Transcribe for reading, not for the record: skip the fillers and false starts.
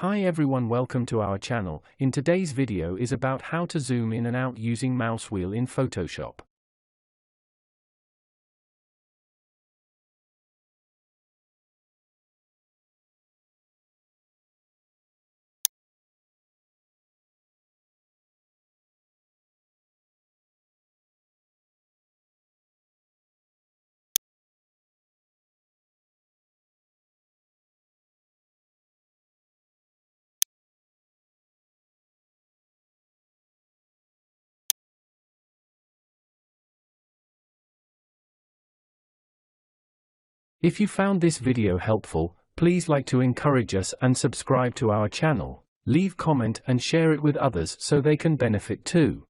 Hi everyone, welcome to our channel. In today's video is about how to zoom in and out using mouse wheel in Photoshop. If you found this video helpful, please like to encourage us and subscribe to our channel. Leave comment and share it with others so they can benefit too.